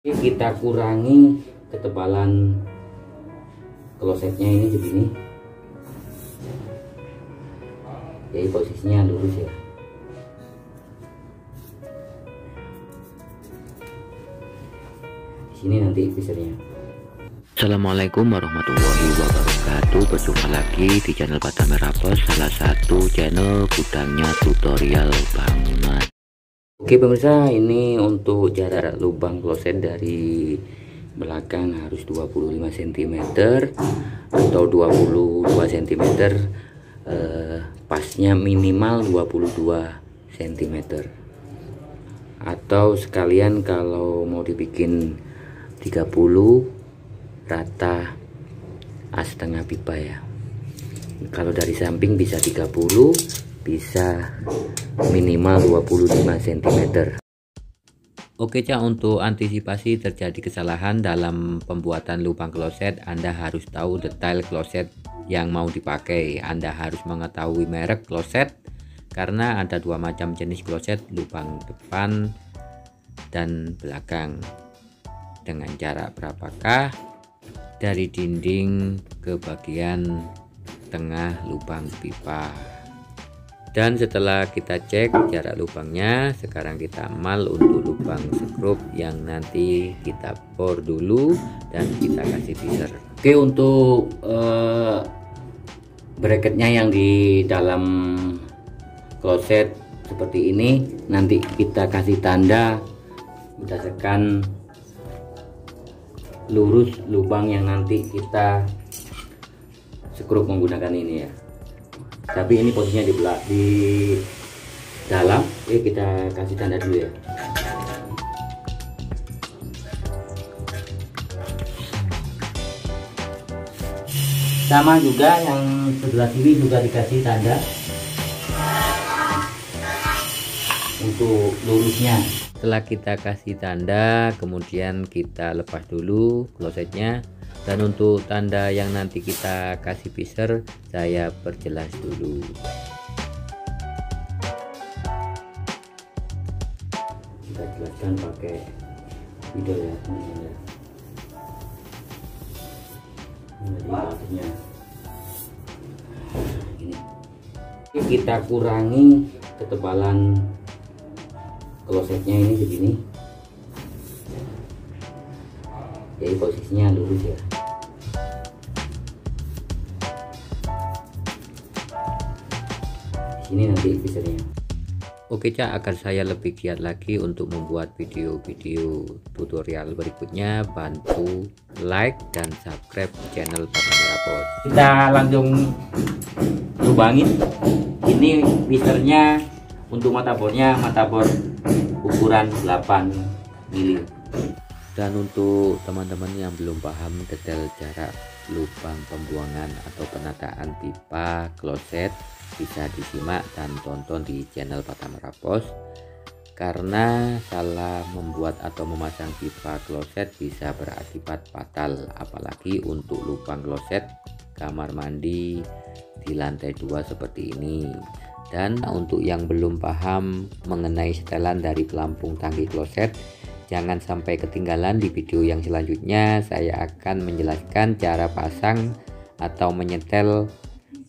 Kita kurangi ketebalan klosetnya ini begini. Jadi posisinya lurus ya. Di sini nanti visernya. Assalamualaikum warahmatullahi wabarakatuh. Berjumpa lagi di channel Batam Rapos, salah satu channel gudangnya tutorial bangunan. Oke pemirsa, ini untuk jarak lubang kloset dari belakang harus 25 cm atau 22 cm, pasnya minimal 22 cm, atau sekalian kalau mau dibikin 30 rata A setengah pipa ya. Kalau dari samping bisa 30, bisa minimal 25 cm. Oke Cak, untuk antisipasi terjadi kesalahan dalam pembuatan lubang kloset, Anda harus tahu detail kloset yang mau dipakai. Anda harus mengetahui merek kloset karena ada dua macam jenis kloset, lubang depan dan belakang. Dengan jarak berapakah dari dinding ke bagian tengah lubang pipa. Dan setelah kita cek jarak lubangnya, sekarang kita amal untuk lubang skrup yang nanti kita bor dulu dan kita kasih piser. Oke, untuk bracketnya yang di dalam kloset seperti ini, nanti kita kasih tanda berdasarkan lurus lubang yang nanti kita skrup menggunakan ini ya. Tapi ini posisinya di dalam. Oke, kita kasih tanda dulu ya. Sama juga yang sebelah kiri juga dikasih tanda untuk lurusnya. Setelah kita kasih tanda, kemudian kita lepas dulu klosetnya. Dan untuk tanda yang nanti kita kasih piser, saya perjelas dulu. Kita jelaskan pakai video ya teman-teman. Jadi akhirnya ini kita kurangi ketebalan klosetnya ini begini. Jadi posisinya lurus ya. Di sini nanti visernya. Oke Cak, agar saya lebih giat lagi untuk membuat video-video tutorial berikutnya, bantu like dan subscribe channel Batam Rapos. Kita langsung lubangin. Ini visernya untuk mata bornya ukuran 8 mili. Dan untuk teman-teman yang belum paham detail jarak lubang pembuangan atau penataan pipa kloset, bisa disimak dan tonton di channel Batam Rapos. Karena salah membuat atau memasang pipa kloset bisa berakibat fatal, apalagi untuk lubang kloset kamar mandi di lantai 2 seperti ini. Dan untuk yang belum paham mengenai setelan dari pelampung tangki kloset, jangan sampai ketinggalan. Di video yang selanjutnya saya akan menjelaskan cara pasang atau menyetel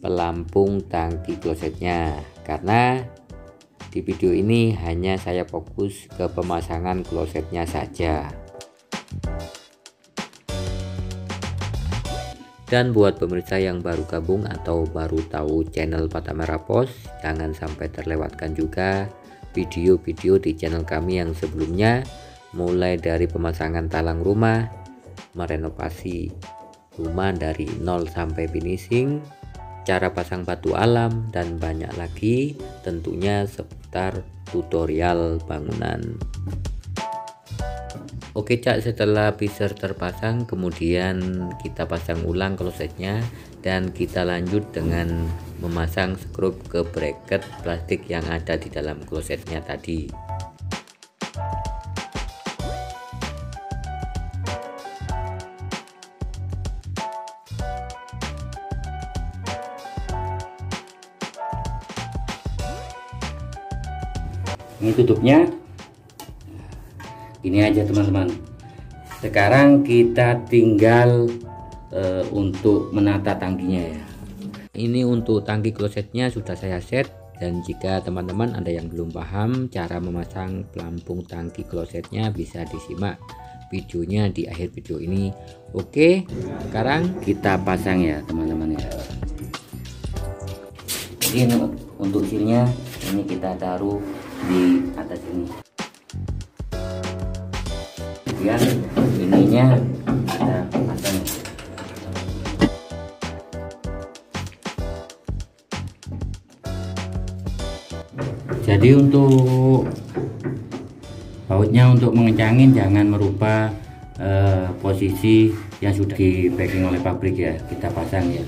pelampung tangki klosetnya, karena di video ini hanya saya fokus ke pemasangan klosetnya saja. Dan buat pemirsa yang baru gabung atau baru tahu channel Batam Rapos, jangan sampai terlewatkan juga video-video di channel kami yang sebelumnya, mulai dari pemasangan talang rumah, merenovasi rumah dari nol sampai finishing, cara pasang batu alam, dan banyak lagi tentunya seputar tutorial bangunan. Oke Cak, setelah piser terpasang, kemudian kita pasang ulang klosetnya dan kita lanjut dengan memasang skrup ke bracket plastik yang ada di dalam klosetnya tadi. Ini tutupnya. Ini aja teman-teman. Sekarang kita tinggal untuk menata tangkinya ya. Ini untuk tangki klosetnya sudah saya set, dan jika teman-teman ada yang belum paham cara memasang pelampung tangki klosetnya bisa disimak videonya di akhir video ini. Oke, sekarang Kita pasang ya teman-teman ya. Jadi untuk silnya ini kita taruh di atas ini. Kemudian ininya kita pasang. Jadi untuk bautnya untuk mengencangin jangan merubah posisi yang sudah di packing oleh pabrik ya, kita pasang ya.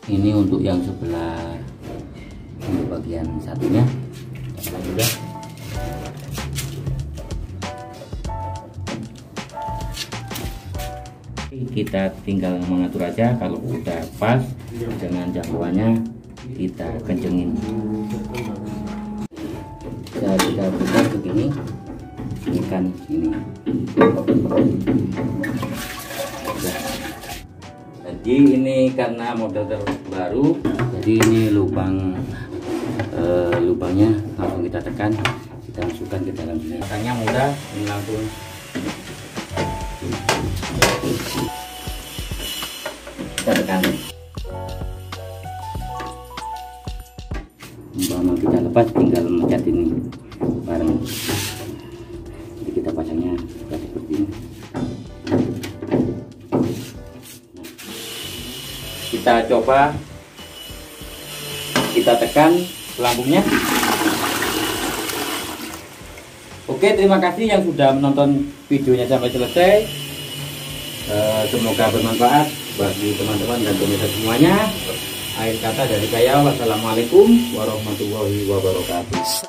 Ini untuk yang sebelah, untuk bagian satunya sudah. Kita tinggal mengatur aja, kalau udah pas dengan jangkauannya kita kencengin. Kita buka begini, ini kan ini. Jadi ini karena model terbaru, jadi ini lubangnya langsung kita tekan, kita masukkan ke dalam sini. Pasangnya mudah, ini langsung kita tekan. Umpama kita lepas, tinggal mencet ini bareng. Jadi kita pasangnya seperti ini. Kita coba, kita tekan pelampungnya. Oke, terima kasih yang sudah menonton videonya sampai selesai. Semoga bermanfaat bagi teman-teman dan pemirsa semuanya. Akhir kata dari saya, wassalamualaikum warahmatullahi wabarakatuh.